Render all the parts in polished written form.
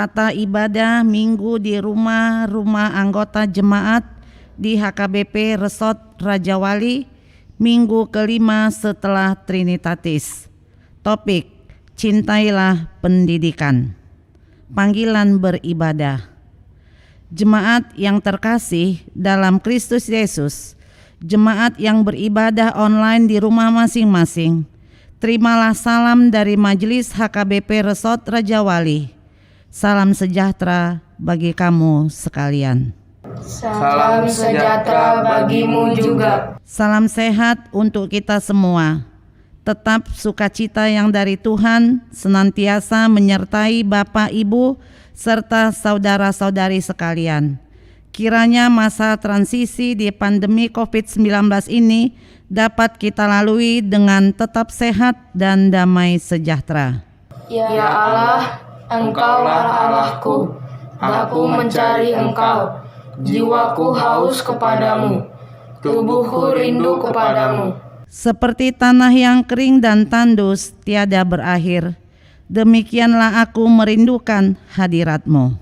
tata ibadah minggu di rumah-rumah anggota jemaat di HKBP Resort Raja Wali, minggu kelima setelah Trinitatis. Topik, cintailah pendidikan. Panggilan beribadah. Jemaat yang terkasih dalam Kristus Yesus, jemaat yang beribadah online di rumah masing-masing, terimalah salam dari Majelis HKBP Resort Raja Wali. Salam sejahtera bagi kamu sekalian. Salam sejahtera bagimu juga. Salam sehat untuk kita semua. Tetap sukacita yang dari Tuhan senantiasa menyertai Bapak, Ibu, serta saudara-saudari sekalian. Kiranya masa transisi di pandemi COVID-19 ini dapat kita lalui dengan tetap sehat dan damai sejahtera. Ya Allah, Engkaulah Allahku, aku mencari Engkau, jiwaku haus kepadamu, tubuhku rindu kepadamu. Seperti tanah yang kering dan tandus tiada berakhir, demikianlah aku merindukan hadirat-Mu.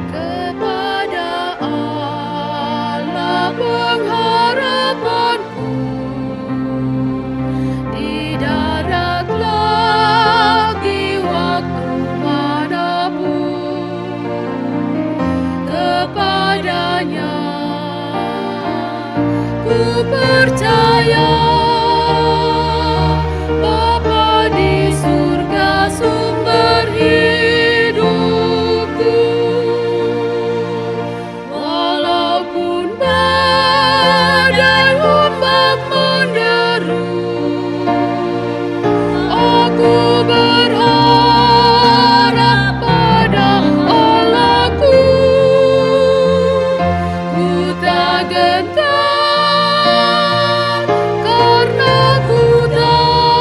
Kepada Allah pengharapanku, di darat lagi waktu manapun, kepadanya ku percaya. Bapa di surga sumber hidupku, walaupun badai ombak menderu, aku berharap pada Allahku. Ku tak gentar karena ku tahu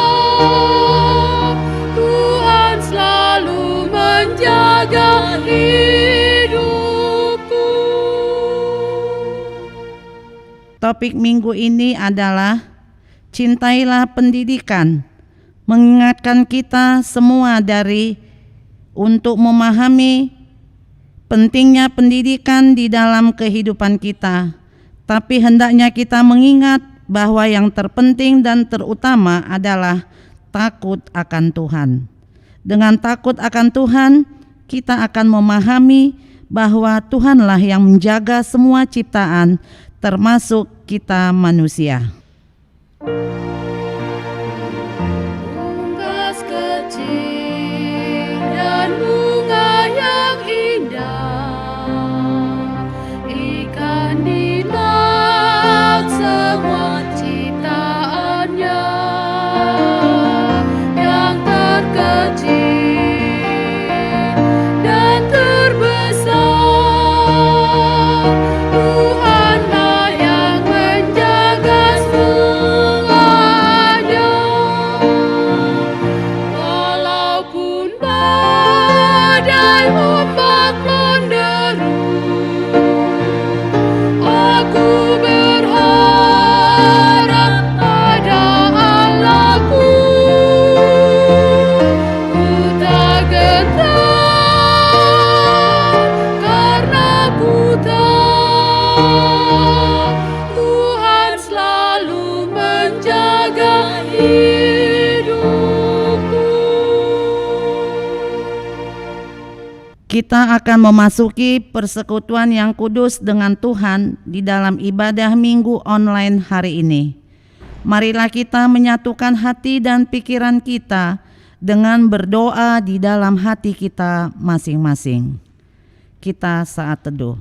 Tuhan selalu menjaga hidupku. Topik minggu ini adalah cintailah pendidikan, mengingatkan kita semua untuk memahami pentingnya pendidikan di dalam kehidupan kita. Tapi hendaknya kita mengingat bahwa yang terpenting dan terutama adalah takut akan Tuhan. Dengan takut akan Tuhan, kita akan memahami bahwa Tuhanlah yang menjaga semua ciptaan, termasuk kita manusia. Unggas kecil dan bunga yang indah, ikan di laut semua ciptaannya, yang terkecil dan terbesar, Tuhanlah yang menjaga semuanya. Walaupun badai ombak menderu, aku berharap pada Allahku. Ku tak gentar karena ku tahu Tuhan selalu menjaga hidupku. Kita akan memasuki persekutuan yang kudus dengan Tuhan di dalam ibadah minggu online hari ini. Marilah kita menyatukan hati dan pikiran kita dengan berdoa di dalam hati kita masing-masing. Kita saat teduh.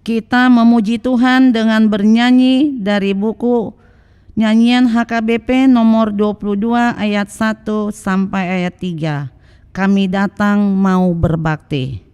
Kita memuji Tuhan dengan bernyanyi dari buku nyanyian HKBP nomor 22 ayat 1 sampai ayat 3. Kami datang mau berbakti.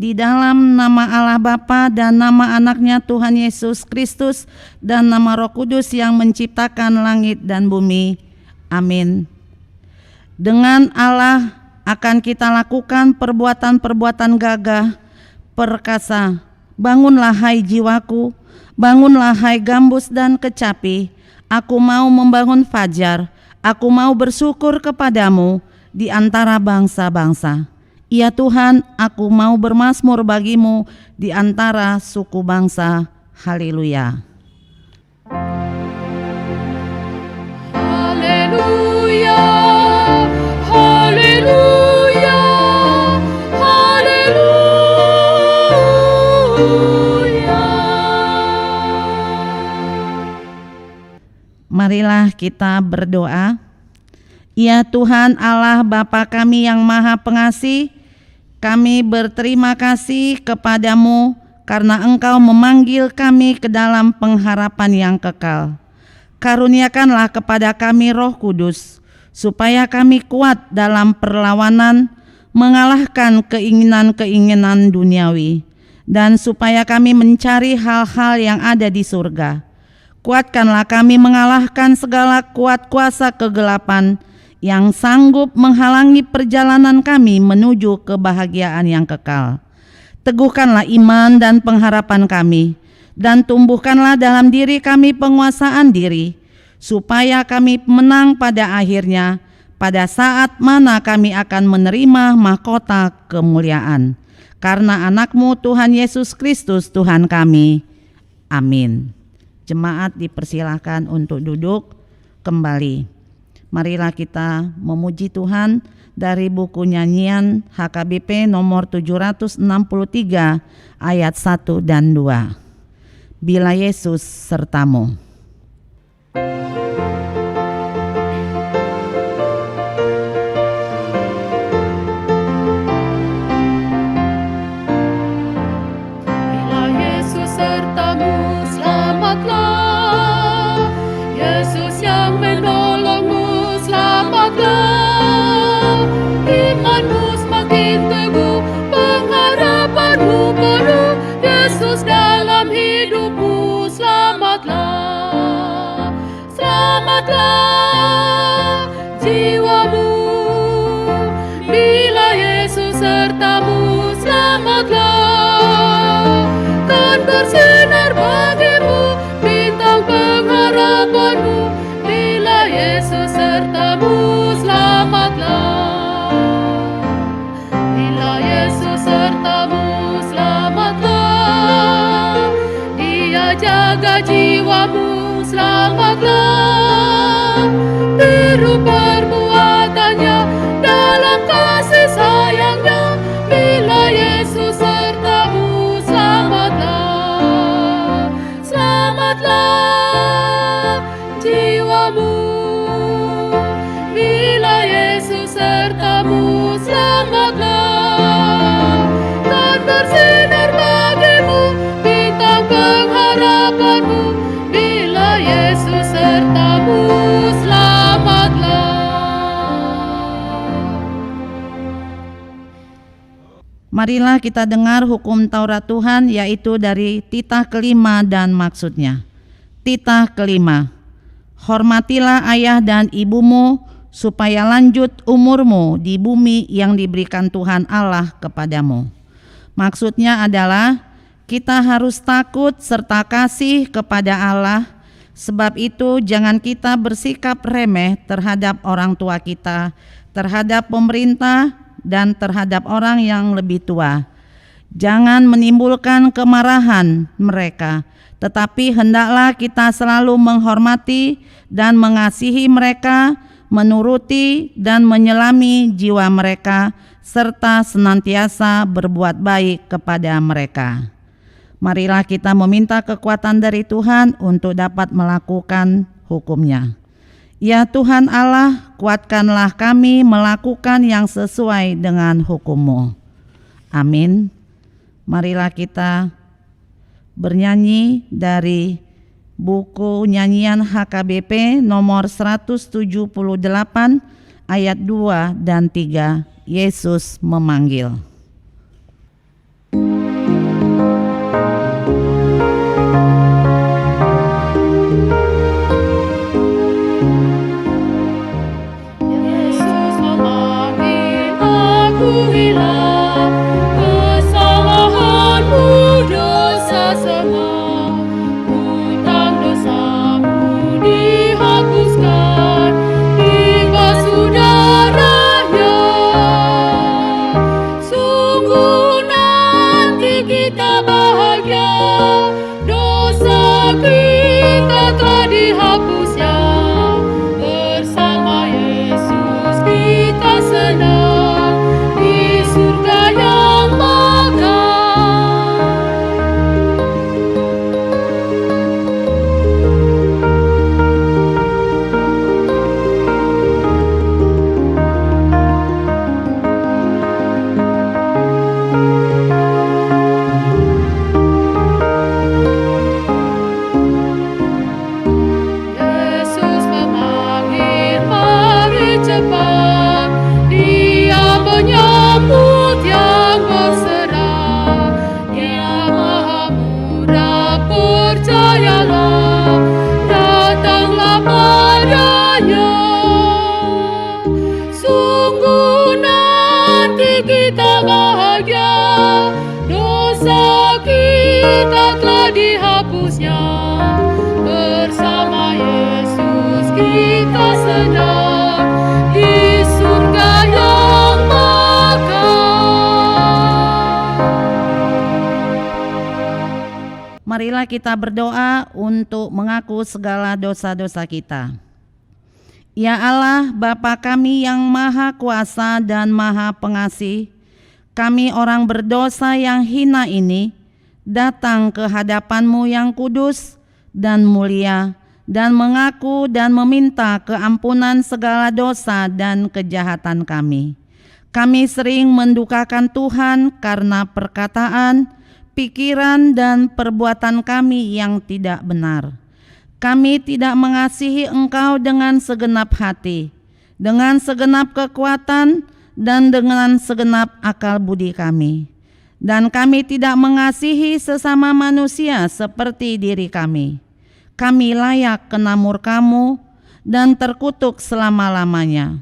Di dalam nama Allah Bapa dan nama anaknya Tuhan Yesus Kristus dan nama Roh Kudus yang menciptakan langit dan bumi. Amin. Dengan Allah akan kita lakukan perbuatan-perbuatan gagah, perkasa. Bangunlah hai jiwaku, bangunlah hai gambus dan kecapi. Aku mau membangun fajar, aku mau bersyukur kepadamu di antara bangsa-bangsa. Ya Tuhan, aku mau bermazmur bagimu di antara suku bangsa. Haleluya. Haleluya, haleluya, haleluya. Marilah kita berdoa. Ya Tuhan Allah Bapa kami yang Maha Pengasih, kami berterima kasih kepadamu karena Engkau memanggil kami ke dalam pengharapan yang kekal. Karuniakanlah kepada kami Roh Kudus, supaya kami kuat dalam perlawanan mengalahkan keinginan-keinginan duniawi, dan supaya kami mencari hal-hal yang ada di surga. Kuatkanlah kami mengalahkan segala kuat kuasa kegelapan yang sanggup menghalangi perjalanan kami menuju kebahagiaan yang kekal. Teguhkanlah iman dan pengharapan kami, dan tumbuhkanlah dalam diri kami penguasaan diri, supaya kami menang pada akhirnya, pada saat mana kami akan menerima mahkota kemuliaan. Karena anakmu Tuhan Yesus Kristus Tuhan kami. Amin. Jemaat dipersilahkan untuk duduk kembali. Marilah kita memuji Tuhan dari buku nyanyian HKBP nomor 763 ayat 1 dan 2. Bila Yesus sertamu. Bila Yesus sertamu, Yesus dalam hidupmu, selamatlah, selamatlah jiwamu. Bila Yesus sertamu, selamatlah, kan bersinar bagimu bintang pengharapanmu. Bila Yesus sertamu, selamatlah. Bila Yesus sertamu, selamatlah. Dia jaga jiwamu, selamatlah. Tiru perbuatannya dalam kasih sayangnya. Bila Yesus sertamu, selamatlah, selamatlah jiwamu. Bila Yesus sertamu, selamatlah, kan bersinar bagimu bintang pengharapanmu. Bila Yesus sertamu, selamatlah. Marilah kita dengar hukum Taurat Tuhan, yaitu dari titah kelima dan maksudnya. Titah kelima, hormatilah ayah dan ibumu, supaya lanjut umurmu di bumi yang diberikan Tuhan Allah kepadamu. Maksudnya adalah kita harus takut serta kasih kepada Allah. Sebab itu jangan kita bersikap remeh terhadap orang tua kita, terhadap pemerintah, dan terhadap orang yang lebih tua. Jangan menimbulkan kemarahan mereka, tetapi hendaklah kita selalu menghormati dan mengasihi mereka, menuruti dan menyelami jiwa mereka, serta senantiasa berbuat baik kepada mereka. Marilah kita meminta kekuatan dari Tuhan untuk dapat melakukan hukum-Nya. Ya Tuhan Allah, kuatkanlah kami melakukan yang sesuai dengan hukum-Mu. Amin. Marilah kita bernyanyi dari buku nyanyian HKBP nomor 178 ayat 2 dan 3, Yesus memanggil. Yesus memanggil, akuilah kesalahanmu, dosa semua, hutang dosamu dihapuskan, dibasuh darahnya. Sungguh nanti kita bahagia, dosa kita telah dihapusnya. Bersama Yesus kita senang di surga yang megah. Yesus memanggil, mari cepat, Dia menyambut yang berserah. Dia Maha Murah, percayalah, datanglah padanya. Sungguh nanti kita bahagia, dosa kita telah dihapusnya. Bersama Yesus kita senang di surga yang megah. Marilah kita berdoa untuk mengaku segala dosa-dosa kita. Ya Allah, Bapa kami yang Maha Kuasa dan Maha Pengasih, kami orang berdosa yang hina ini datang ke hadapan-Mu yang kudus dan mulia, dan mengaku dan meminta keampunan segala dosa dan kejahatan kami. Kami sering mendukakan Tuhan karena perkataan, pikiran, dan perbuatan kami yang tidak benar. Kami tidak mengasihi Engkau dengan segenap hati, dengan segenap kekuatan, dan dengan segenap akal budi kami. Dan kami tidak mengasihi sesama manusia seperti diri kami. Kami layak kena murka-Mu dan terkutuk selama-lamanya.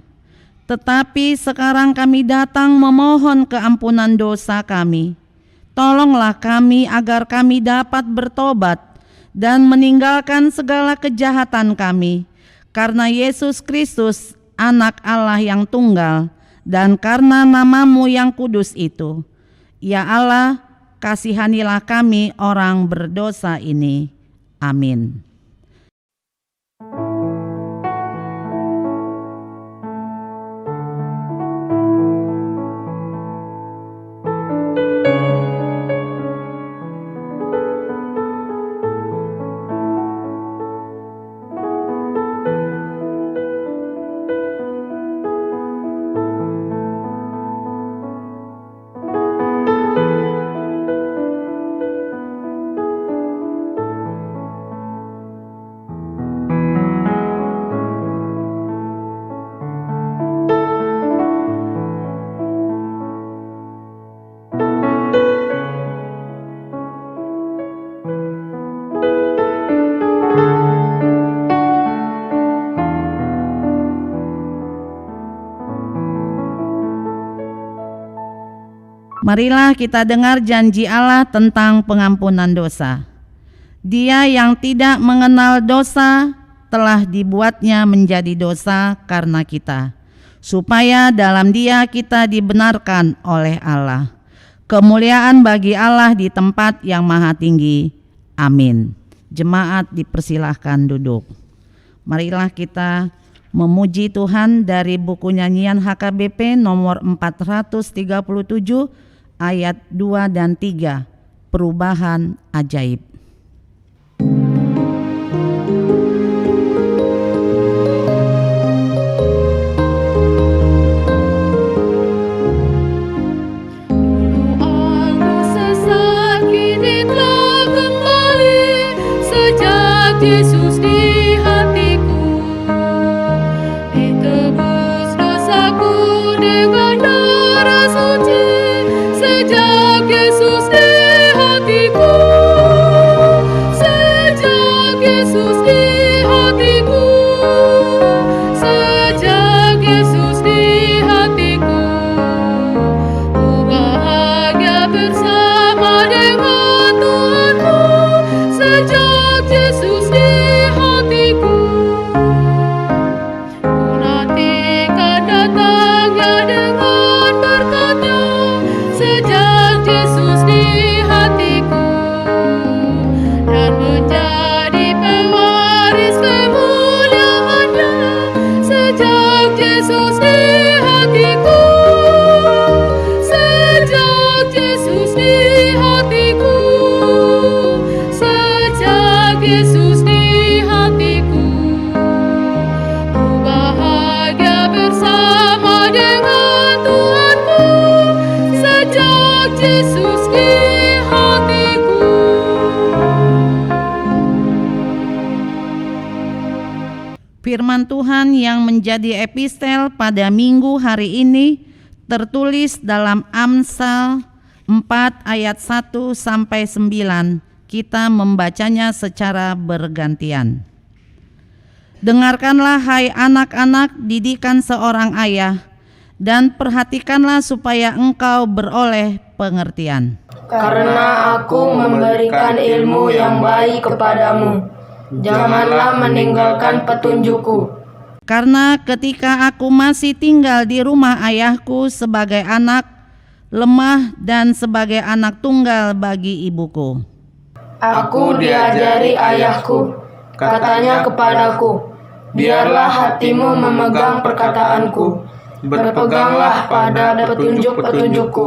Tetapi sekarang kami datang memohon keampunan dosa kami. Tolonglah kami agar kami dapat bertobat dan meninggalkan segala kejahatan kami, karena Yesus Kristus, Anak Allah yang tunggal, dan karena nama-Mu yang kudus itu. Ya Allah, kasihanilah kami orang berdosa ini. Amin. Marilah kita dengar janji Allah tentang pengampunan dosa. Dia yang tidak mengenal dosa telah dibuatnya menjadi dosa karena kita, supaya dalam Dia kita dibenarkan oleh Allah. Kemuliaan bagi Allah di tempat yang maha tinggi. Amin. Jemaat dipersilahkan duduk. Marilah kita memuji Tuhan dari buku nyanyian HKBP nomor 437 ayat 2 dan 3, perubahan ajaib. Aku sesat, kini telah kembali sejak Yesus di hatiku. Ditebus dosaku dengan darah suci sejak Yesus di hatiku. Sejak Yesus di hatiku. Sejak Yesus di hatiku. Ku bahagia bersama dengan Tuhanku sejak Yesus di hatiku. Ku nantikan datangnya dengan berkat-Nya sejak Yesus di hatiku, dan menjadi pewaris kemuliaan-Nya sejak Yesus di hatiku. Sejak Yesus di hatiku. Sejak Yesus di hatiku. Ku bahagia bersama dengan Tuhanku sejak Yesus di hatiku. Firman Tuhan yang menjadi epistel pada minggu hari ini tertulis dalam Amsal 4 ayat 1 sampai 9. Kita membacanya secara bergantian. Dengarkanlah hai anak-anak didikan seorang ayah, dan perhatikanlah supaya engkau beroleh pengertian. Karena aku memberikan ilmu yang baik kepadamu, janganlah meninggalkan petunjukku. Karena ketika aku masih tinggal di rumah ayahku sebagai anak, lemah dan sebagai anak tunggal bagi ibuku. Aku diajari ayahku, katanya kepadaku, biarlah hatimu memegang perkataanku, berpeganglah pada petunjuk-petunjukku,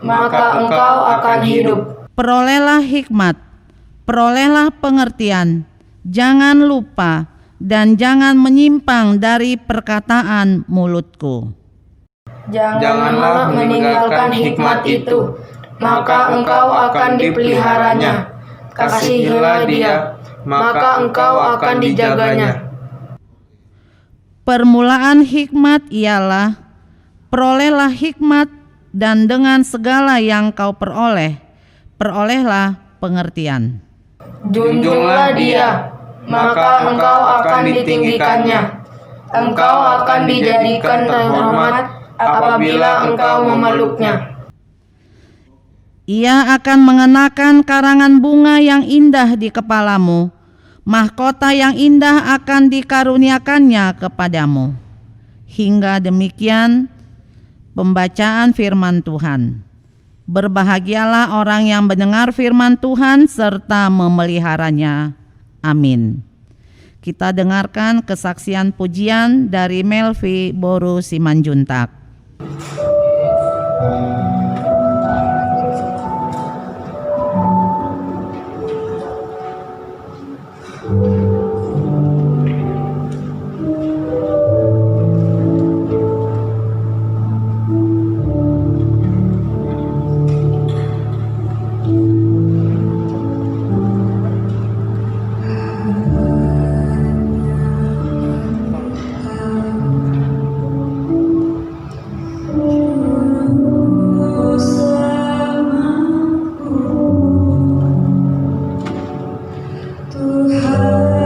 maka engkau akan hidup. Perolehlah hikmat, perolehlah pengertian, jangan lupa dan jangan menyimpang dari perkataan mulutku. Janganlah meninggalkan hikmat itu, maka engkau akan dipeliharanya. Kasihilah dia, maka engkau akan dijaganya. Permulaan hikmat ialah perolehlah hikmat, dan dengan segala yang kau peroleh, perolehlah pengertian. Junjunglah dia, maka engkau akan ditinggikannya. Engkau akan dijadikan terhormat apabila engkau memeluknya. Ia akan mengenakan karangan bunga yang indah di kepalamu, mahkota yang indah akan dikaruniakannya kepadamu. Hingga demikian pembacaan firman Tuhan. Berbahagialah orang yang mendengar firman Tuhan serta memeliharanya. Amin. Kita dengarkan kesaksian pujian dari Melvi Boru Simanjuntak. Tuhan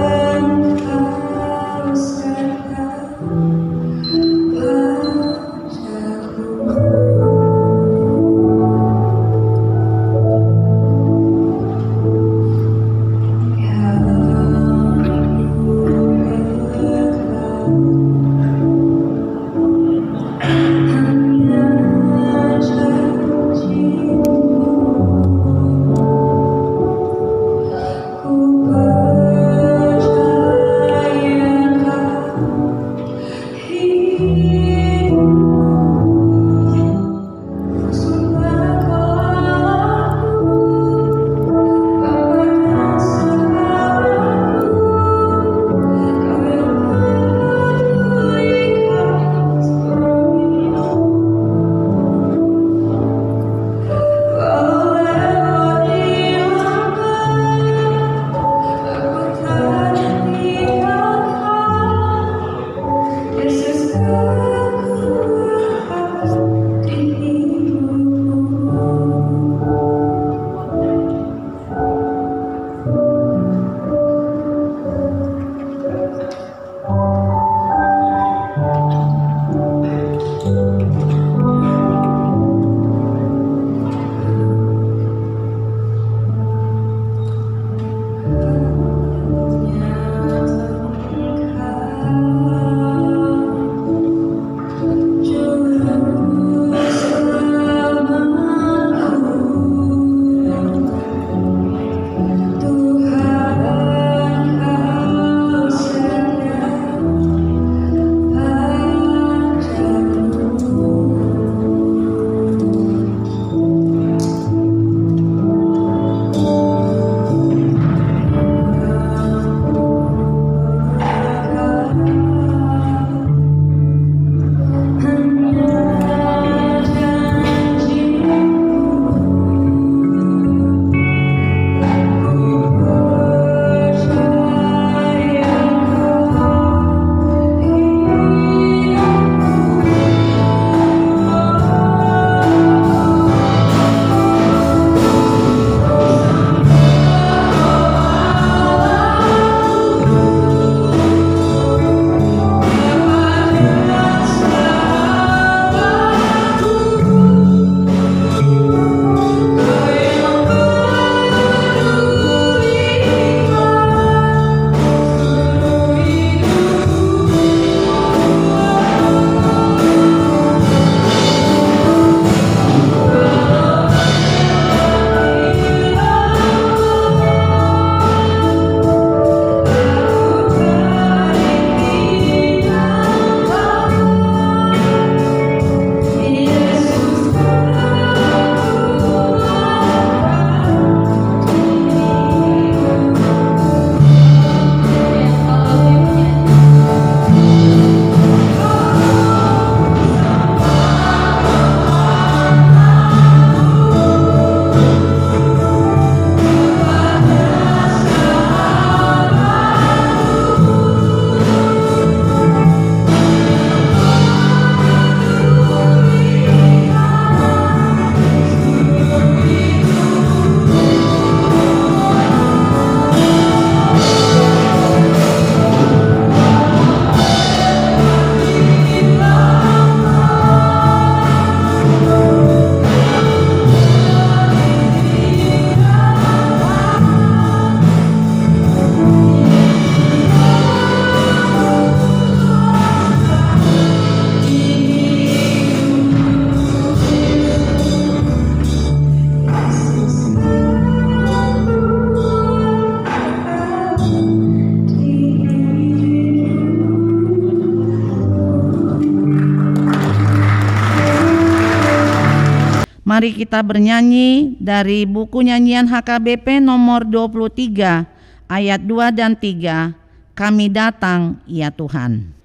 Mari kita bernyanyi dari buku nyanyian HKBP nomor 23 ayat 2 dan 3. Kami datang ya Tuhan.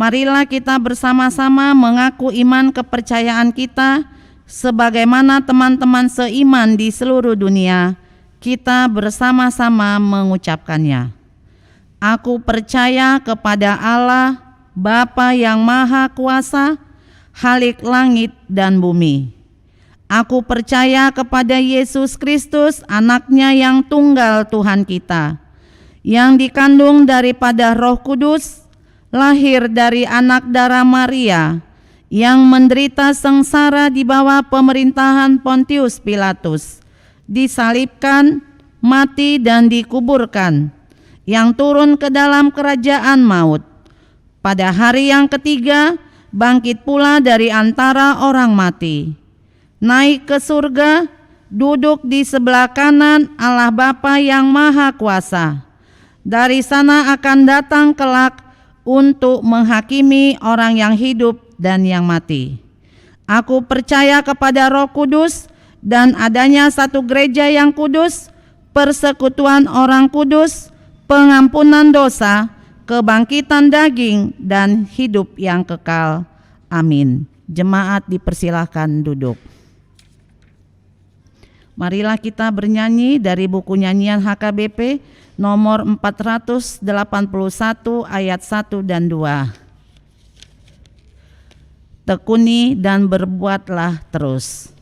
Marilah kita bersama-sama mengaku iman kepercayaan kita sebagaimana teman-teman seiman di seluruh dunia. Kita bersama-sama mengucapkannya. Aku percaya kepada Allah, Bapa yang Maha Kuasa, Khalik langit dan bumi. Aku percaya kepada Yesus Kristus, Anak-Nya yang tunggal Tuhan kita, yang dikandung daripada Roh Kudus, lahir dari anak darah Maria, yang menderita sengsara di bawah pemerintahan Pontius Pilatus, disalibkan, mati dan dikuburkan, yang turun ke dalam kerajaan maut. Pada hari yang ketiga, bangkit pula dari antara orang mati, naik ke surga, duduk di sebelah kanan Allah Bapa yang Maha Kuasa. Dari sana akan datang kelak untuk menghakimi orang yang hidup dan yang mati. Aku percaya kepada Roh Kudus dan adanya satu gereja yang kudus, persekutuan orang kudus, pengampunan dosa, kebangkitan daging, dan hidup yang kekal. Amin. Jemaat dipersilahkan duduk. Marilah kita bernyanyi dari buku nyanyian HKBP nomor 481 ayat 1 dan 2. Tekuni dan berbuatlah terus.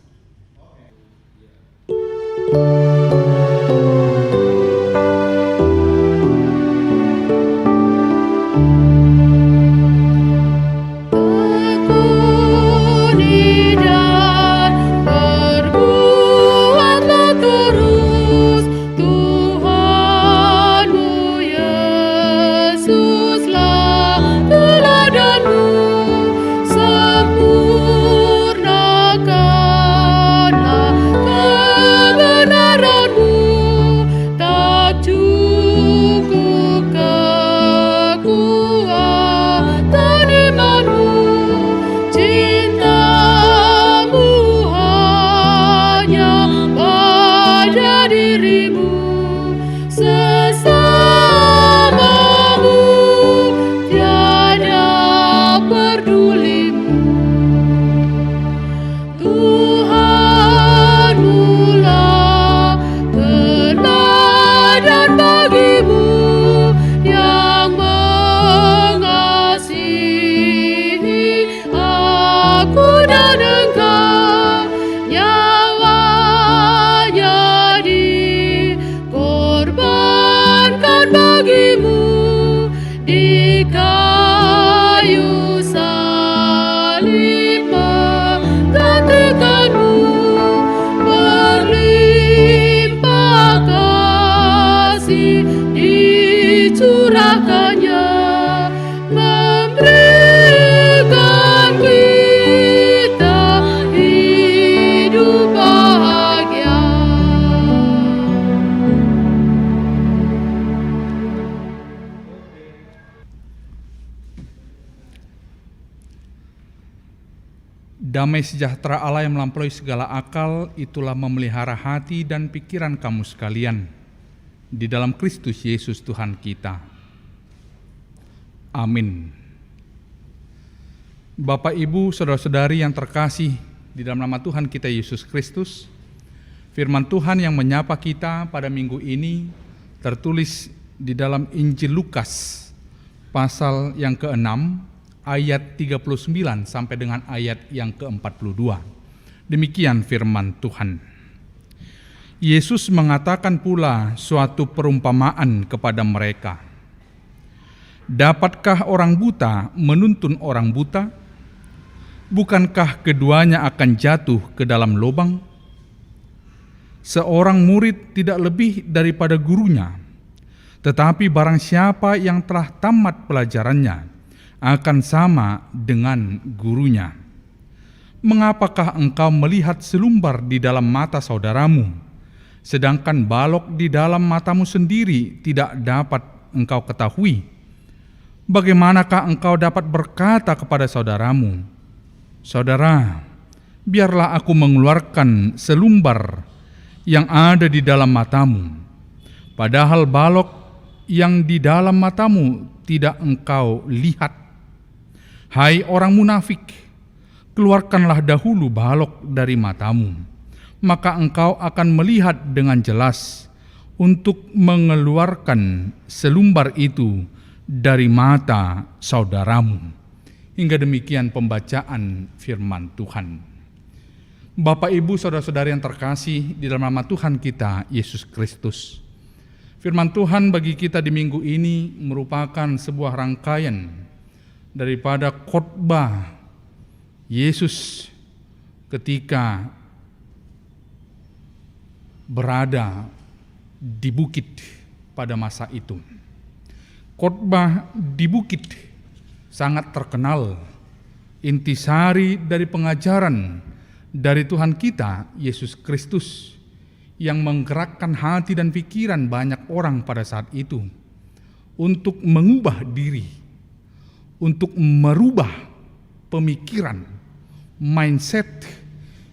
Sempurnakanlah kebenaran Damai sejahtera Allah yang melampaui segala akal, itulah memelihara hati dan pikiran kamu sekalian di dalam Kristus Yesus Tuhan kita. Amin. Bapak, Ibu, saudara-saudari yang terkasih di dalam nama Tuhan kita Yesus Kristus, firman Tuhan yang menyapa kita pada minggu ini tertulis di dalam Injil Lukas pasal yang ke-6 ayat 39 sampai dengan ayat yang ke-42. Demikian firman Tuhan. Yesus mengatakan pula suatu perumpamaan kepada mereka. Dapatkah orang buta menuntun orang buta? Bukankah keduanya akan jatuh ke dalam lubang? Seorang murid tidak lebih daripada gurunya, tetapi barang siapa yang telah tamat pelajarannya akan sama dengan gurunya. Mengapakah engkau melihat selumbar di dalam mata saudaramu, sedangkan balok di dalam matamu sendiri tidak dapat engkau ketahui? Bagaimanakah engkau dapat berkata kepada saudaramu, "Saudara, biarlah aku mengeluarkan selumbar yang ada di dalam matamu," padahal balok yang di dalam matamu tidak engkau lihat? Hai orang munafik, keluarkanlah dahulu balok dari matamu, maka engkau akan melihat dengan jelas untuk mengeluarkan selumbar itu dari mata saudaramu. Hingga demikian pembacaan firman Tuhan. Bapak, Ibu, saudara-saudari yang terkasih di dalam nama Tuhan kita Yesus Kristus, firman Tuhan bagi kita di minggu ini merupakan sebuah rangkaian daripada khotbah Yesus ketika berada di bukit pada masa itu. Khotbah di bukit sangat terkenal, intisari dari pengajaran dari Tuhan kita Yesus Kristus yang menggerakkan hati dan pikiran banyak orang pada saat itu untuk mengubah diri, untuk merubah pemikiran, mindset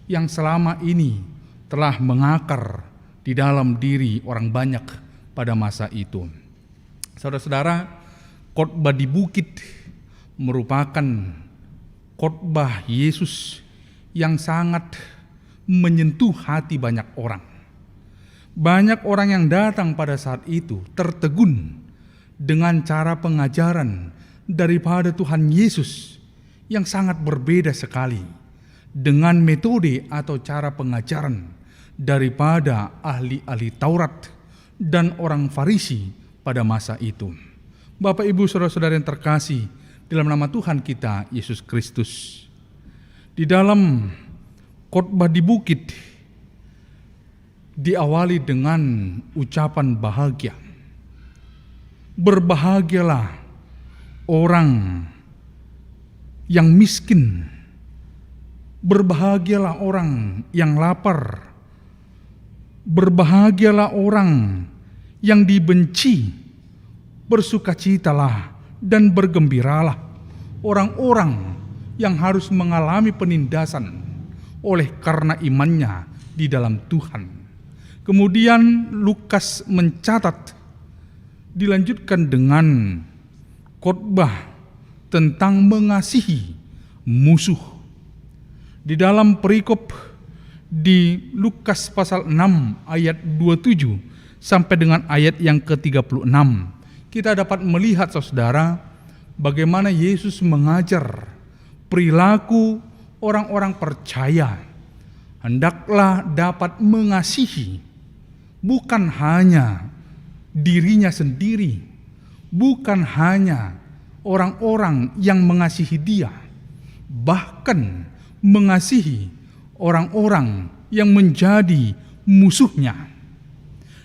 yang selama ini telah mengakar di dalam diri orang banyak pada masa itu. Saudara-saudara, khotbah di bukit merupakan khotbah Yesus yang sangat menyentuh hati banyak orang. Banyak orang yang datang pada saat itu tertegun dengan cara pengajaran daripada Tuhan Yesus yang sangat berbeda sekali dengan metode atau cara pengajaran daripada ahli-ahli Taurat dan orang Farisi pada masa itu. Bapak, Ibu, saudara-saudara yang terkasih dalam nama Tuhan kita Yesus Kristus, di dalam khotbah di bukit diawali dengan ucapan bahagia. Berbahagialah orang yang miskin, berbahagialah orang yang lapar, berbahagialah orang yang dibenci, bersukacitalah dan bergembiralah orang-orang yang harus mengalami penindasan oleh karena imannya di dalam Tuhan. Kemudian Lukas mencatat, dilanjutkan dengan khotbah tentang mengasihi musuh. Di dalam perikop di Lukas pasal 6 ayat 27 sampai dengan ayat yang ke-36, kita dapat melihat, saudara, bagaimana Yesus mengajar perilaku orang-orang percaya hendaklah dapat mengasihi bukan hanya dirinya sendiri, bukan hanya orang-orang yang mengasihi dia, bahkan mengasihi orang-orang yang menjadi musuhnya.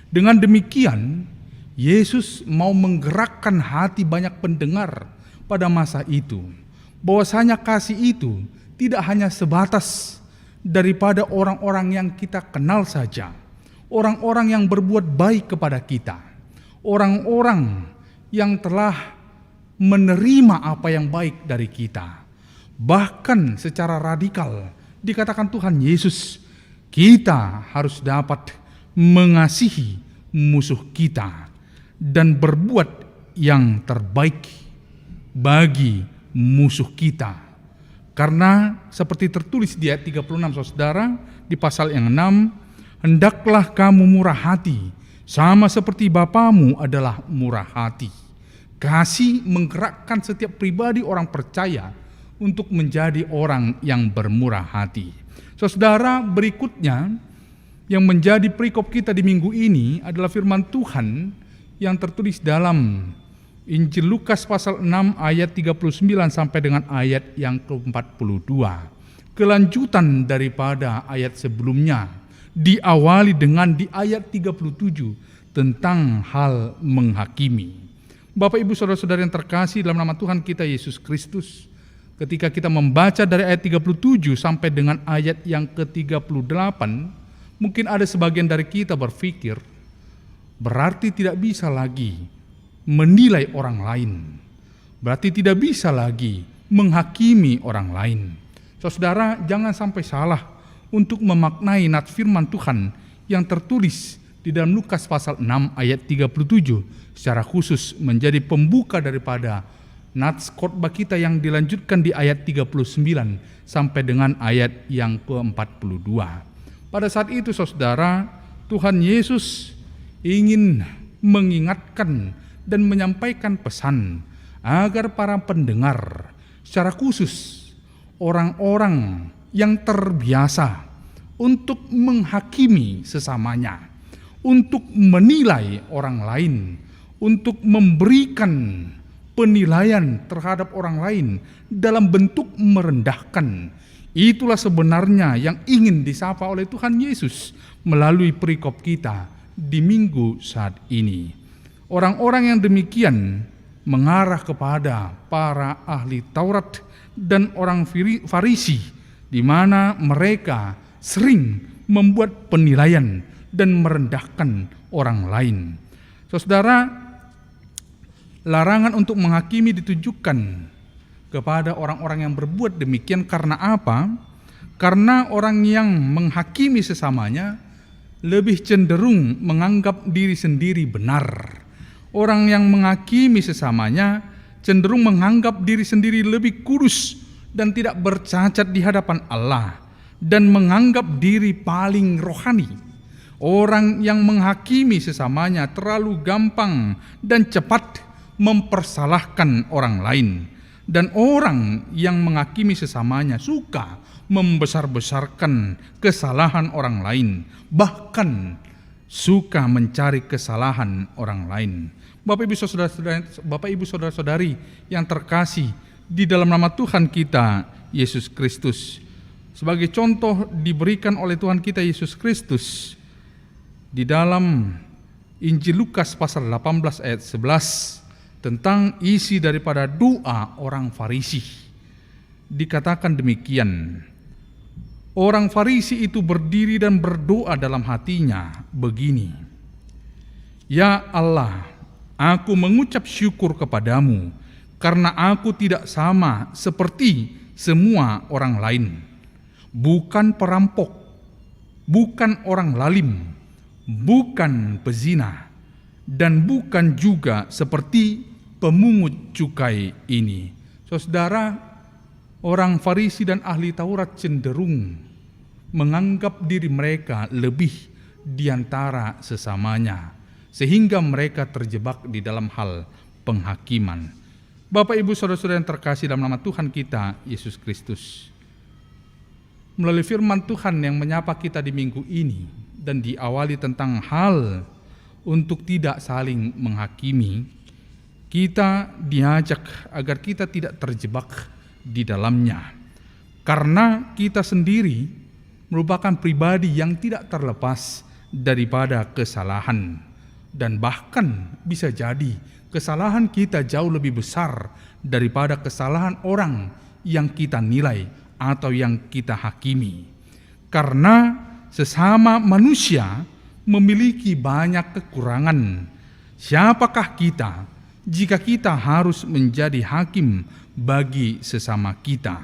Dengan demikian, Yesus mau menggerakkan hati banyak pendengar pada masa itu, bahwasanya kasih itu tidak hanya sebatas daripada orang-orang yang kita kenal saja, orang-orang yang berbuat baik kepada kita, orang-orang yang telah menerima apa yang baik dari kita, Bahkan secara radikal dikatakan Tuhan Yesus, kita harus dapat mengasihi musuh kita dan berbuat yang terbaik bagi musuh kita. Karena seperti tertulis di ayat 36 saudara, di pasal yang 6, hendaklah kamu murah hati, sama seperti Bapamu adalah murah hati. Kasih menggerakkan setiap pribadi orang percaya untuk menjadi orang yang bermurah hati. Saudara, berikutnya yang menjadi perikop kita di minggu ini adalah firman Tuhan yang tertulis dalam Injil Lukas pasal 6 ayat 39 sampai dengan ayat yang ke-42. Kelanjutan daripada ayat sebelumnya, diawali dengan di ayat 37 tentang hal menghakimi. Bapak Ibu Saudara-saudara yang terkasih dalam nama Tuhan kita Yesus Kristus, ketika kita membaca dari ayat 37 sampai dengan ayat yang ke-38, mungkin ada sebagian dari kita berpikir, berarti tidak bisa lagi menilai orang lain. Berarti tidak bisa lagi menghakimi orang lain. Saudara, jangan sampai salah untuk memaknai nats firman Tuhan yang tertulis di dalam Lukas pasal 6 ayat 37 secara khusus menjadi pembuka daripada nats khotbah kita yang dilanjutkan di ayat 39 sampai dengan ayat yang ke-42. Pada saat itu saudara, Tuhan Yesus ingin mengingatkan dan menyampaikan pesan agar para pendengar, secara khusus orang-orang yang terbiasa untuk menghakimi sesamanya, untuk menilai orang lain, untuk memberikan penilaian terhadap orang lain dalam bentuk merendahkan. Itulah sebenarnya yang ingin disapa oleh Tuhan Yesus melalui perikop kita di minggu saat ini. Orang-orang yang demikian mengarah kepada para ahli Taurat dan orang Farisi, di mana mereka sering membuat penilaian dan merendahkan orang lain. Saudara, larangan untuk menghakimi ditujukan kepada orang-orang yang berbuat demikian karena apa? Karena orang yang menghakimi sesamanya lebih cenderung menganggap diri sendiri benar. Orang yang menghakimi sesamanya cenderung menganggap diri sendiri lebih kudus dan tidak bercacat di hadapan Allah, dan menganggap diri paling rohani. Orang yang menghakimi sesamanya terlalu gampang dan cepat mempersalahkan orang lain, dan orang yang menghakimi sesamanya suka membesar-besarkan kesalahan orang lain, bahkan suka mencari kesalahan orang lain. Bapak Ibu Saudara-saudari yang terkasih di dalam nama Tuhan kita Yesus Kristus, sebagai contoh diberikan oleh Tuhan kita Yesus Kristus di dalam Injil Lukas pasal 18 ayat 11 tentang isi daripada doa orang Farisi. Dikatakan demikian, orang Farisi itu berdiri dan berdoa dalam hatinya begini, "Ya Allah, aku mengucap syukur kepadamu karena aku tidak sama seperti semua orang lain, bukan perampok, bukan orang lalim, bukan pezina, dan bukan juga seperti pemungut cukai ini." Saudara, orang Farisi dan ahli Taurat cenderung menganggap diri mereka lebih di antara sesamanya, sehingga mereka terjebak di dalam hal penghakiman. Bapak Ibu Saudara-saudara yang terkasih dalam nama Tuhan kita Yesus Kristus, melalui firman Tuhan yang menyapa kita di minggu ini dan diawali tentang hal untuk tidak saling menghakimi, kita diajak agar kita tidak terjebak di dalamnya, karena kita sendiri merupakan pribadi yang tidak terlepas daripada kesalahan. Dan bahkan bisa jadi kesalahan kita jauh lebih besar daripada kesalahan orang yang kita nilai atau yang kita hakimi. Karena sesama manusia memiliki banyak kekurangan. Siapakah kita jika kita harus menjadi hakim bagi sesama kita?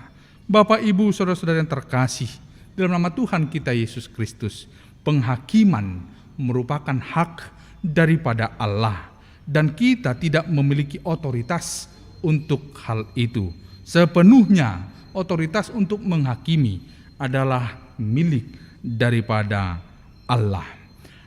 Bapak, Ibu, saudara-saudara yang terkasih, dalam nama Tuhan kita Yesus Kristus, penghakiman merupakan hak daripada Allah dan kita tidak memiliki otoritas untuk hal itu. Sepenuhnya otoritas untuk menghakimi adalah milik daripada Allah.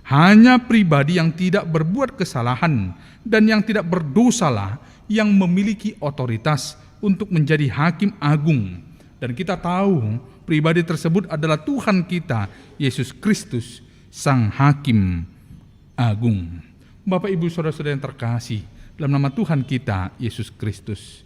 Hanya pribadi yang tidak berbuat kesalahan dan yang tidak berdosalah yang memiliki otoritas untuk menjadi hakim agung. Dan kita tahu pribadi tersebut adalah Tuhan kita Yesus Kristus, Sang Hakim Agung. Bapak, Ibu, saudara-saudara yang terkasih, dalam nama Tuhan kita Yesus Kristus,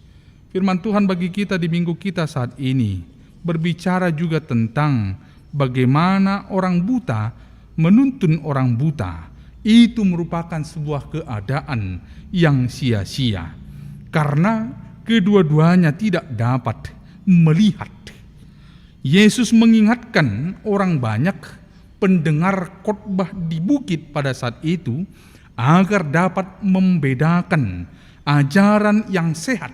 firman Tuhan bagi kita di minggu kita saat ini berbicara juga tentang bagaimana orang buta menuntun orang buta. Itu merupakan sebuah keadaan yang sia-sia karena kedua-duanya tidak dapat melihat. Yesus mengingatkan orang banyak pendengar khotbah di bukit pada saat itu agar dapat membedakan ajaran yang sehat,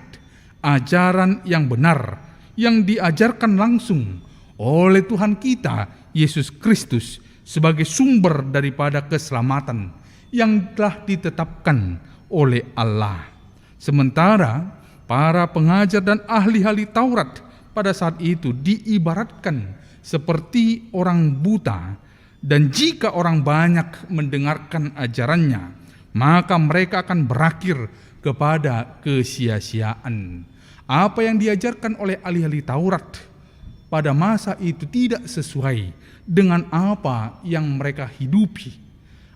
ajaran yang benar, yang diajarkan langsung oleh Tuhan kita Yesus Kristus sebagai sumber daripada keselamatan yang telah ditetapkan oleh Allah. Sementara para pengajar dan ahli-ahli Taurat pada saat itu diibaratkan seperti orang buta, dan jika orang banyak mendengarkan ajarannya, maka mereka akan berakhir kepada kesia-siaan. Apa yang diajarkan oleh ahli-ahli Taurat pada masa itu tidak sesuai dengan apa yang mereka hidupi,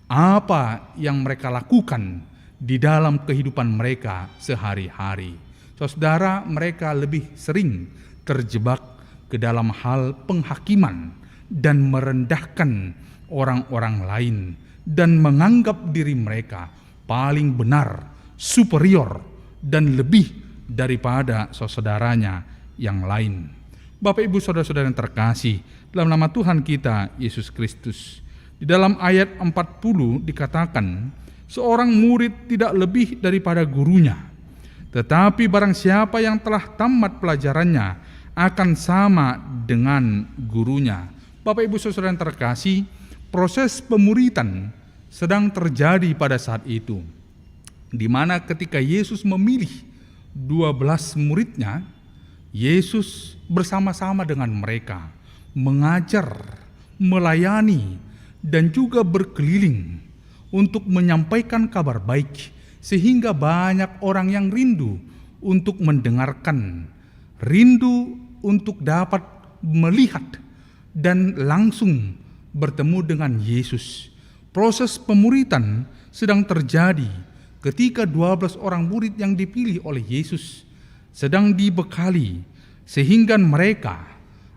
apa yang mereka lakukan di dalam kehidupan mereka sehari-hari. Saudara, mereka lebih sering terjebak ke dalam hal penghakiman dan merendahkan orang-orang lain dan menganggap diri mereka paling benar, superior, dan lebih daripada saudaranya yang lain. Bapak, Ibu, saudara-saudara yang terkasih, dalam nama Tuhan kita Yesus Kristus, di dalam ayat 40 dikatakan, seorang murid tidak lebih daripada gurunya, tetapi barang siapa yang telah tamat pelajarannya akan sama dengan gurunya. Bapak, Ibu, saudara yang terkasih, proses pemuritan sedang terjadi pada saat itu, di mana ketika Yesus memilih 12 muridnya, Yesus bersama-sama dengan mereka mengajar, melayani, dan juga berkeliling untuk menyampaikan kabar baik, sehingga banyak orang yang rindu untuk mendengarkan, rindu untuk dapat melihat dan langsung bertemu dengan Yesus. Proses pemuritan sedang terjadi ketika 12 orang murid yang dipilih oleh Yesus sedang dibekali, sehingga mereka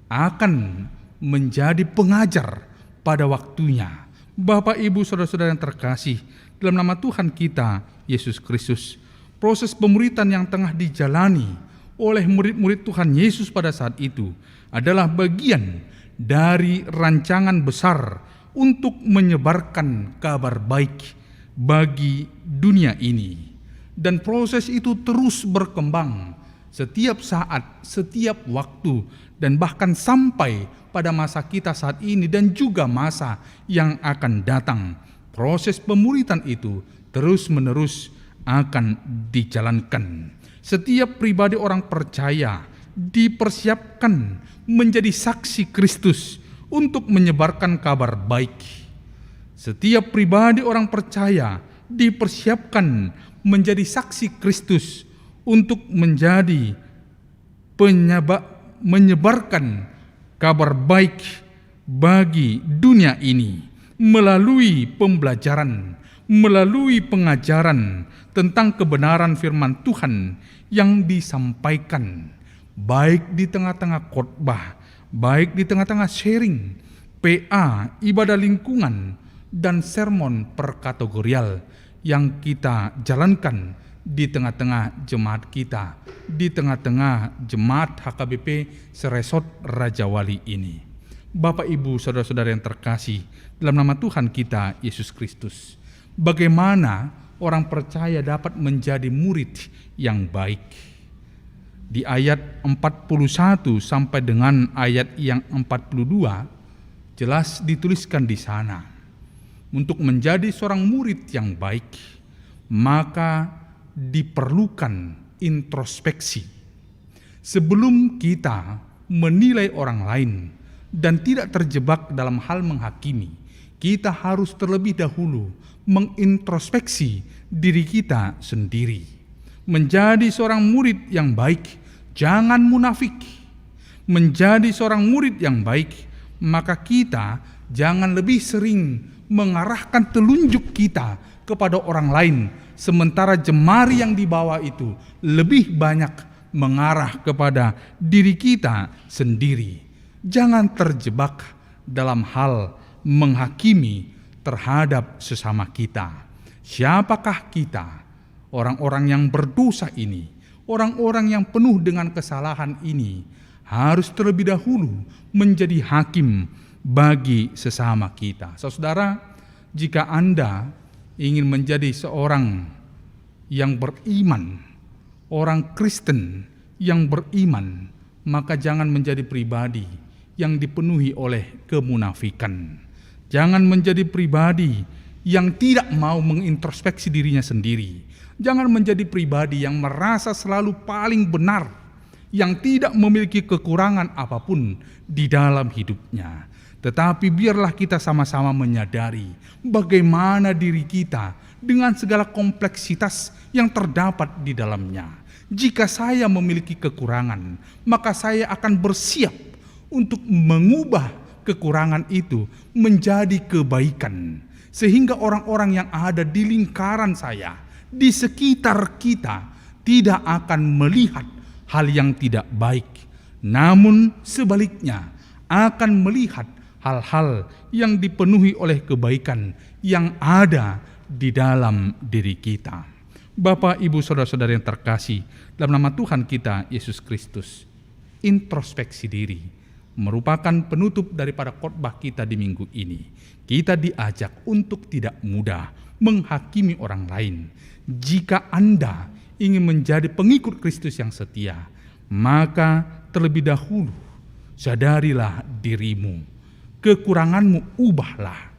akan menjadi pengajar pada waktunya. Bapak, Ibu, saudara-saudara yang terkasih, dalam nama Tuhan kita Yesus Kristus, proses pemuritan yang tengah dijalani oleh murid-murid Tuhan Yesus pada saat itu adalah bagian dari rancangan besar untuk menyebarkan kabar baik bagi dunia ini. Dan proses itu terus berkembang setiap saat, setiap waktu, dan bahkan sampai pada masa kita saat ini dan juga masa yang akan datang. Proses pemuritan itu terus-menerus akan dijalankan. Setiap pribadi orang percaya dipersiapkan menjadi saksi Kristus untuk menyebarkan kabar baik. Setiap pribadi orang percaya dipersiapkan menjadi saksi Kristus untuk menjadi menyebarkan kabar baik bagi dunia ini melalui pembelajaran, melalui pengajaran tentang kebenaran firman Tuhan yang disampaikan, baik di tengah-tengah khotbah, baik di tengah-tengah sharing, PA, ibadah lingkungan, dan sermon perkategorial yang kita jalankan di tengah-tengah jemaat kita, di tengah-tengah jemaat HKBP Seresot Raja Wali ini. Bapak, Ibu, saudara-saudara yang terkasih, dalam nama Tuhan kita Yesus Kristus, bagaimana orang percaya dapat menjadi murid yang baik? Di ayat 41 sampai dengan ayat yang 42 jelas dituliskan di sana, untuk menjadi seorang murid yang baik maka diperlukan introspeksi. Sebelum kita menilai orang lain dan tidak terjebak dalam hal menghakimi, kita harus terlebih dahulu mengintrospeksi diri kita sendiri. Menjadi seorang murid yang baik, jangan munafik. Menjadi seorang murid yang baik, maka kita jangan lebih sering mengarahkan telunjuk kita kepada orang lain, sementara jemari yang dibawa itu lebih banyak mengarah kepada diri kita sendiri. Jangan terjebak dalam hal menghakimi terhadap sesama kita. Siapakah kita? Orang-orang yang berdosa ini, orang-orang yang penuh dengan kesalahan ini harus terlebih dahulu menjadi hakim bagi sesama kita. Saudara, jika Anda ingin menjadi seorang yang beriman, orang Kristen yang beriman, maka jangan menjadi pribadi yang dipenuhi oleh kemunafikan. Jangan menjadi pribadi yang tidak mau mengintrospeksi dirinya sendiri. Jangan menjadi pribadi yang merasa selalu paling benar, yang tidak memiliki kekurangan apapun di dalam hidupnya. Tetapi biarlah kita sama-sama menyadari bagaimana diri kita dengan segala kompleksitas yang terdapat di dalamnya. Jika saya memiliki kekurangan, maka saya akan bersiap untuk mengubah kekurangan itu menjadi kebaikan, sehingga orang-orang yang ada di lingkaran saya, di sekitar kita, tidak akan melihat hal yang tidak baik, namun sebaliknya akan melihat hal-hal yang dipenuhi oleh kebaikan yang ada di dalam diri kita. Bapak, Ibu, saudara-saudara yang terkasih, dalam nama Tuhan kita Yesus Kristus, introspeksi diri merupakan penutup daripada khotbah kita di minggu ini. Kita diajak untuk tidak mudah menghakimi orang lain. Jika Anda ingin menjadi pengikut Kristus yang setia, maka terlebih dahulu sadarilah dirimu. Kekuranganmu ubahlah.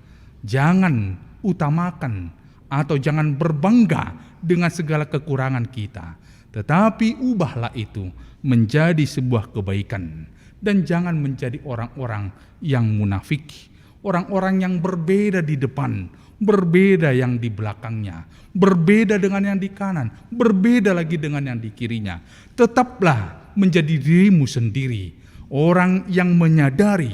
Jangan utamakan atau jangan berbangga dengan segala kekurangan kita, tetapi ubahlah itu menjadi sebuah kebaikan. Dan jangan menjadi orang-orang yang munafik, orang-orang yang berbeda di depan, berbeda yang di belakangnya, berbeda dengan yang di kanan, berbeda lagi dengan yang di kirinya. Tetaplah menjadi dirimu sendiri, orang yang menyadari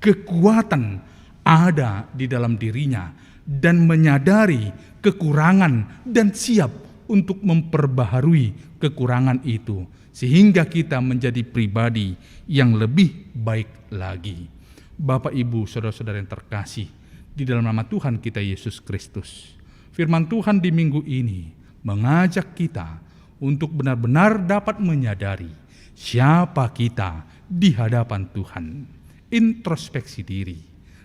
kekuatan ada di dalam dirinya dan menyadari kekurangan dan siap untuk memperbaharui kekurangan itu, sehingga kita menjadi pribadi yang lebih baik lagi. Bapak, Ibu, saudara-saudara yang terkasih, di dalam nama Tuhan kita Yesus Kristus, firman Tuhan di minggu ini mengajak kita untuk benar-benar dapat menyadari siapa kita di hadapan Tuhan. Introspeksi diri,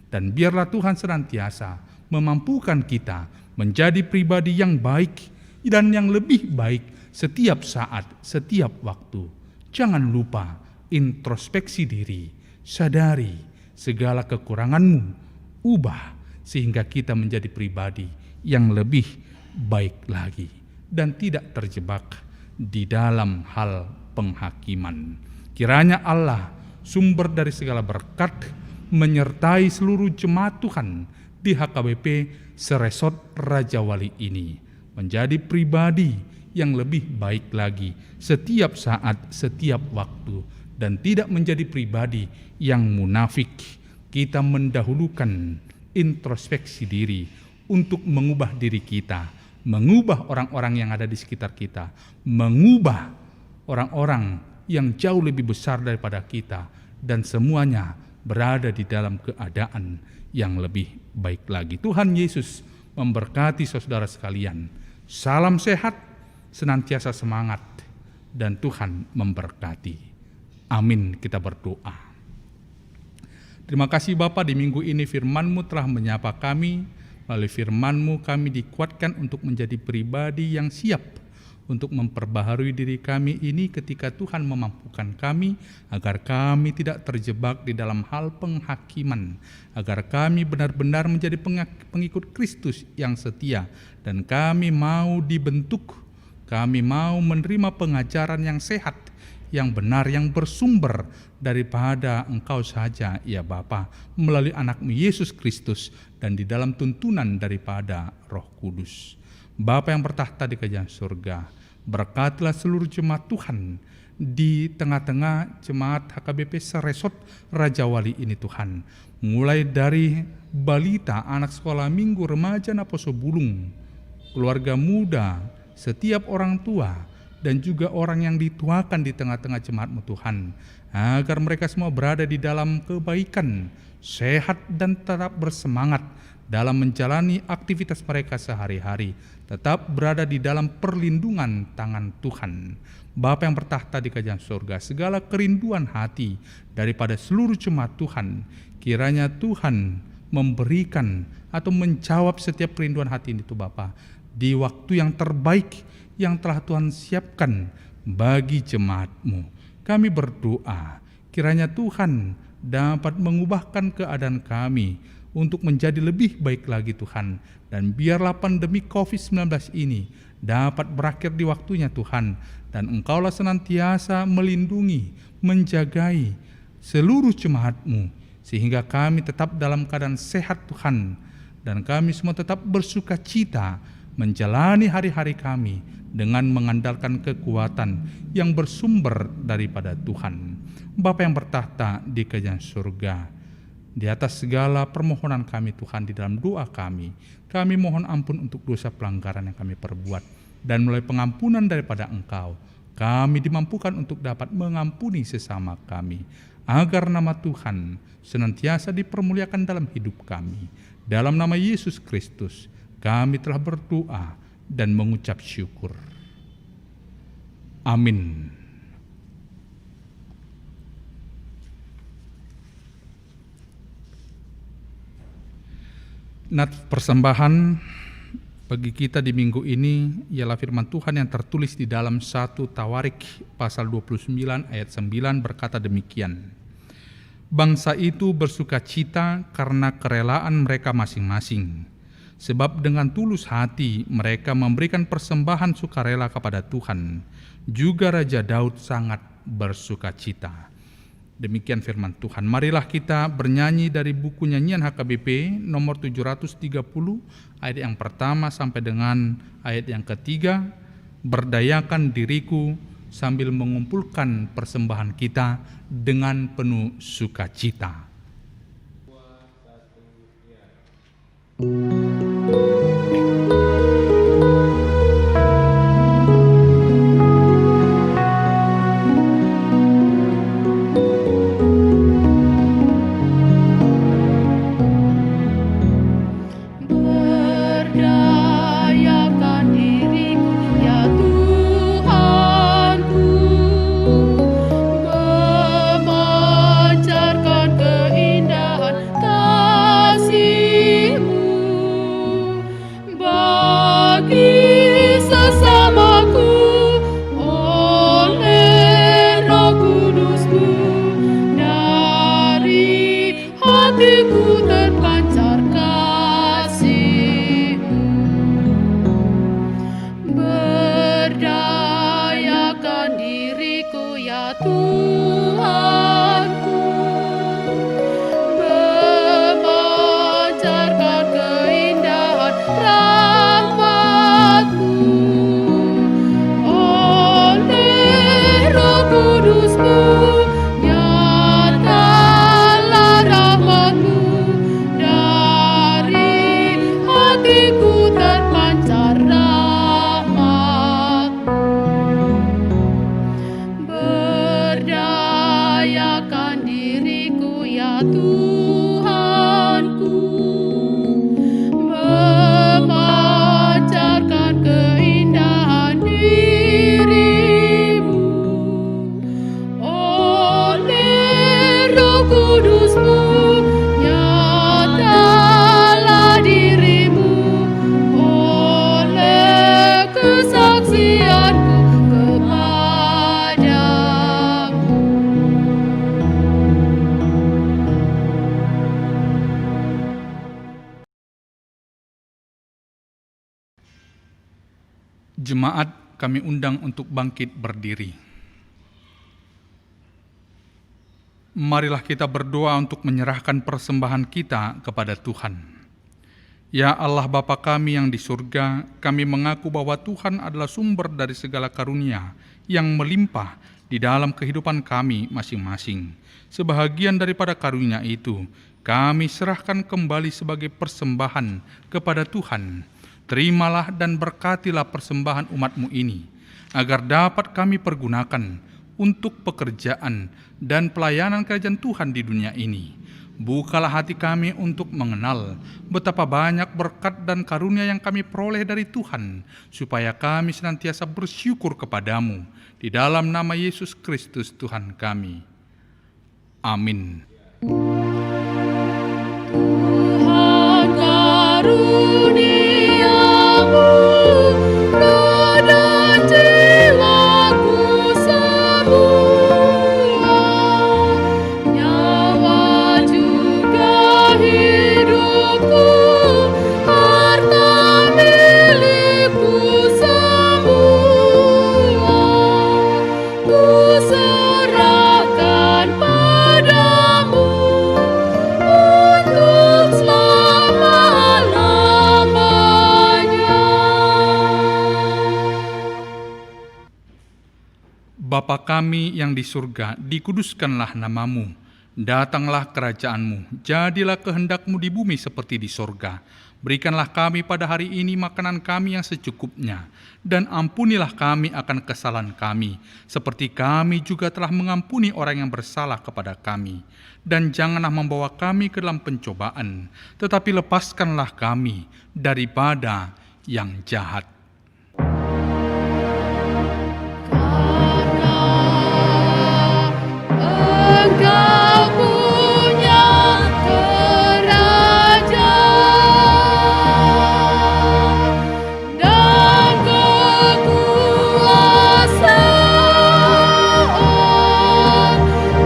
dan biarlah Tuhan senantiasa memampukan kita menjadi pribadi yang baik dan yang lebih baik setiap saat, setiap waktu. Jangan lupa introspeksi diri, sadari segala kekuranganmu, ubah sehingga kita menjadi pribadi yang lebih baik lagi dan tidak terjebak di dalam hal penghakiman. Kiranya Allah, sumber dari segala berkat, menyertai seluruh jemaat Tuhan di HKBP Seresot Raja Wali ini menjadi pribadi yang lebih baik lagi setiap saat, setiap waktu, dan tidak menjadi pribadi yang munafik. Kita mendahulukan introspeksi diri untuk mengubah diri kita, mengubah orang-orang yang ada di sekitar kita, mengubah orang-orang yang jauh lebih besar daripada kita, dan semuanya berada di dalam keadaan yang lebih baik lagi. Tuhan Yesus memberkati saudara sekalian. Salam sehat, senantiasa semangat, dan Tuhan memberkati. Amin. Kita berdoa. Terima kasih Bapa, di minggu ini firman-Mu telah menyapa kami. Melalui firman-Mu kami dikuatkan untuk menjadi pribadi yang siap untuk memperbaharui diri kami ini ketika Tuhan memampukan kami agar kami tidak terjebak di dalam hal penghakiman, agar kami benar-benar menjadi pengikut Kristus yang setia, dan kami mau dibentuk, kami mau menerima pengajaran yang sehat, yang benar, yang bersumber daripada Engkau saja, ya Bapa, melalui anak-Mu Yesus Kristus dan di dalam tuntunan daripada Roh Kudus. Bapa yang bertahta di kerajaan surga, berkatilah seluruh jemaat Tuhan di tengah-tengah jemaat HKBP Seresot Raja Wali ini Tuhan. Mulai dari balita, anak sekolah minggu, remaja, Naposo Bulung, keluarga muda, setiap orang tua, dan juga orang yang dituakan di tengah-tengah jemaat-Mu Tuhan, agar mereka semua berada di dalam kebaikan, sehat dan tetap bersemangat dalam menjalani aktivitas mereka sehari-hari, tetap berada di dalam perlindungan tangan Tuhan. Bapa yang bertahta di kerajaan surga, segala kerinduan hati daripada seluruh jemaat Tuhan, kiranya Tuhan memberikan atau menjawab setiap kerinduan hati itu Bapa, di waktu yang terbaik yang telah Tuhan siapkan bagi jemaat-Mu. Kami berdoa, kiranya Tuhan dapat mengubahkan keadaan kami untuk menjadi lebih baik lagi Tuhan. Dan biarlah pandemi COVID-19 ini dapat berakhir di waktunya Tuhan. Dan Engkaulah senantiasa melindungi, menjagai seluruh jemaat-Mu, sehingga kami tetap dalam keadaan sehat Tuhan. Dan kami semua tetap bersuka cita menjalani hari-hari kami dengan mengandalkan kekuatan yang bersumber daripada Tuhan. Bapa yang bertahta di kerajaan surga, di atas segala permohonan kami Tuhan, di dalam doa kami mohon ampun untuk dosa pelanggaran yang kami perbuat, dan melalui pengampunan daripada Engkau, kami dimampukan untuk dapat mengampuni sesama kami, agar nama Tuhan senantiasa dipermuliakan dalam hidup kami. Dalam nama Yesus Kristus kami telah berdoa dan mengucap syukur. Amin. Nat persembahan bagi kita di minggu ini ialah firman Tuhan yang tertulis di dalam 1 Tawarik pasal 29 ayat 9 berkata demikian. Bangsa itu bersukacita karena kerelaan mereka masing-masing, sebab dengan tulus hati mereka memberikan persembahan sukarela kepada Tuhan. Juga Raja Daud sangat bersukacita. Demikian firman Tuhan. Marilah kita bernyanyi dari buku nyanyian HKBP nomor 730 ayat yang pertama sampai dengan ayat yang ketiga. Berdayakan diriku sambil mengumpulkan persembahan kita dengan penuh sukacita. Memancarkan keindahan kasih-Mu. Jemaat, kami undang untuk bangkit berdiri. Marilah kita berdoa untuk menyerahkan persembahan kita kepada Tuhan. Ya Allah Bapa kami yang di surga, kami mengaku bahwa Tuhan adalah sumber dari segala karunia yang melimpah di dalam kehidupan kami masing-masing. Sebahagian daripada karunia itu, kami serahkan kembali sebagai persembahan kepada Tuhan. Terimalah dan berkatilah persembahan umat-Mu ini, agar dapat kami pergunakan untuk pekerjaan dan pelayanan kerajaan Tuhan di dunia ini. Bukalah hati kami untuk mengenal betapa banyak berkat dan karunia yang kami peroleh dari Tuhan, supaya kami senantiasa bersyukur kepadamu. Di dalam nama Yesus Kristus Tuhan kami. Amin. Tuhan karuniamu, roh dan jiwaku semua, nyawa juga hidupku, harta milikku semua, ku serahkan padamu untuk selama-lamanya. Bapa kami yang di surga, dikuduskanlah namamu. Datanglah kerajaan-Mu, jadilah kehendak-Mu di bumi seperti di surga. Berikanlah kami pada hari ini makanan kami yang secukupnya, dan ampunilah kami akan kesalahan kami, seperti kami juga telah mengampuni orang yang bersalah kepada kami. Dan janganlah membawa kami ke dalam pencobaan, tetapi lepaskanlah kami daripada yang jahat. Engkau punya kerajaan dan kekuasaan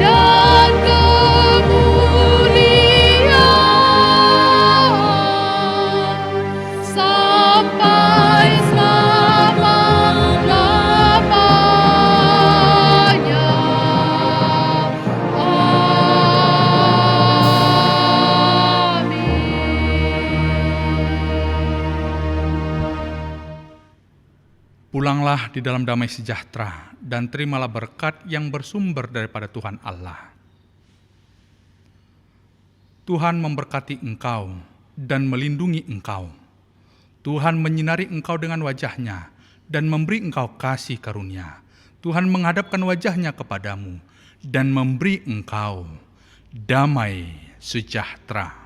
dan kemuliaan sampai selama-lamanya. Pulanglah di dalam damai sejahtera, dan terimalah berkat yang bersumber daripada Tuhan Allah. Tuhan memberkati engkau dan melindungi engkau. Tuhan menyinari engkau dengan wajah-Nya dan memberi engkau kasih karunia. Tuhan menghadapkan wajah-Nya kepadamu dan memberi engkau damai sejahtera.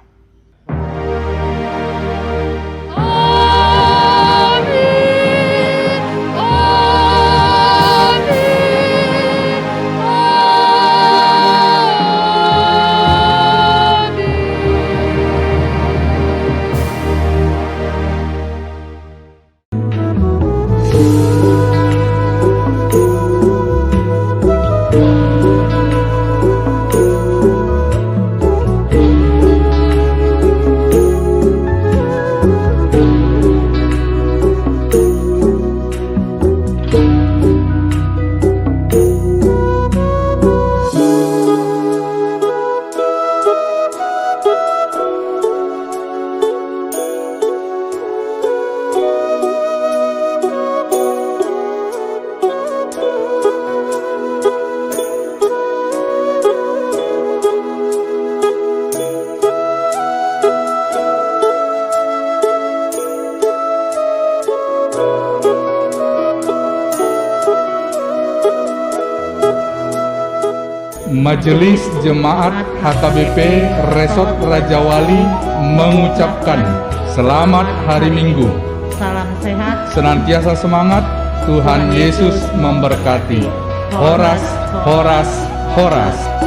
Majelis Jemaat HKBP Resort Raja Wali mengucapkan selamat hari Minggu. Salam sehat. Senantiasa semangat, Tuhan Yesus memberkati. Horas, horas, horas.